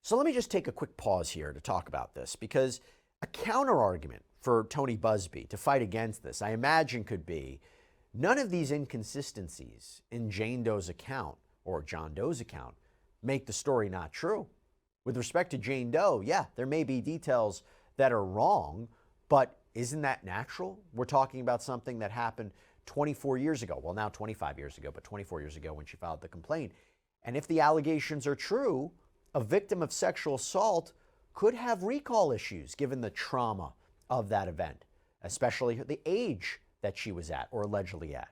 So let me just take a quick pause here to talk about this, because a counter argument for Tony Buzbee to fight against this, I imagine, could be none of these inconsistencies in Jane Doe's account or John Doe's account make the story not true. With respect to Jane Doe, yeah, there may be details that are wrong, but isn't that natural? We're talking about something that happened 24 years ago. Well, now 25 years ago, but 24 years ago when she filed the complaint. And if the allegations are true, a victim of sexual assault could have recall issues given the trauma of that event, especially the age that she was at or allegedly at.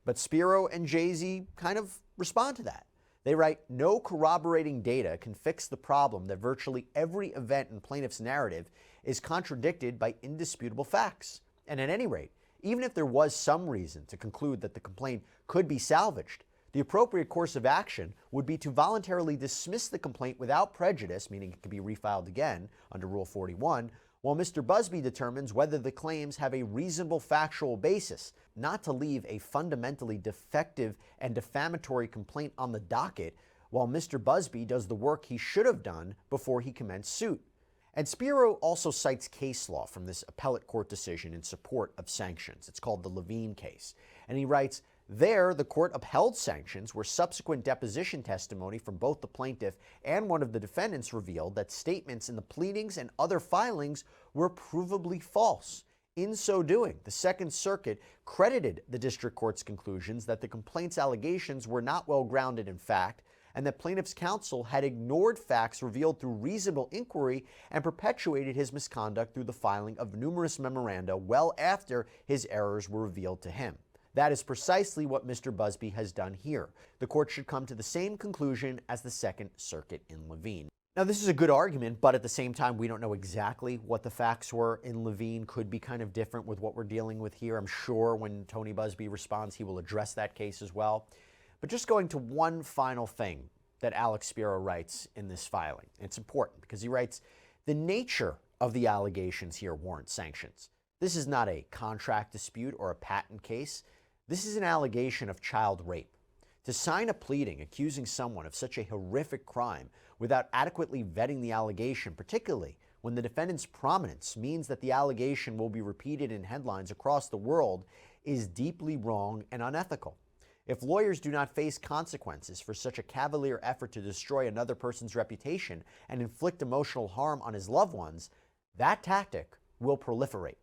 But Spiro and Jay-Z kind of respond to that. They write, no corroborating data can fix the problem that virtually every event in plaintiff's narrative is contradicted by indisputable facts. And at any rate, even if there was some reason to conclude that the complaint could be salvaged, the appropriate course of action would be to voluntarily dismiss the complaint without prejudice, meaning it could be refiled again under Rule 41, while Mr. Buzbee determines whether the claims have a reasonable factual basis, not to leave a fundamentally defective and defamatory complaint on the docket while Mr. Buzbee does the work he should have done before he commenced suit. And Spiro also cites case law from this appellate court decision in support of sanctions. It's called the Levine case. And he writes, there, the court upheld sanctions where subsequent deposition testimony from both the plaintiff and one of the defendants revealed that statements in the pleadings and other filings were provably false. In so doing, the Second Circuit credited the district court's conclusions that the complaint's allegations were not well grounded in fact, and that plaintiff's counsel had ignored facts revealed through reasonable inquiry and perpetuated his misconduct through the filing of numerous memoranda well after his errors were revealed to him. That is precisely what Mr. Buzbee has done here. The court should come to the same conclusion as the Second Circuit in Levine. Now, this is a good argument, but at the same time, we don't know exactly what the facts were in Levine. Could be kind of different with what we're dealing with here. I'm sure when Tony Buzbee responds, he will address that case as well. But just going to one final thing that Alex Spiro writes in this filing. It's important because he writes, the nature of the allegations here warrant sanctions. This is not a contract dispute or a patent case. This is an allegation of child rape. To sign a pleading accusing someone of such a horrific crime without adequately vetting the allegation, particularly when the defendant's prominence means that the allegation will be repeated in headlines across the world, is deeply wrong and unethical. If lawyers do not face consequences for such a cavalier effort to destroy another person's reputation and inflict emotional harm on his loved ones, that tactic will proliferate.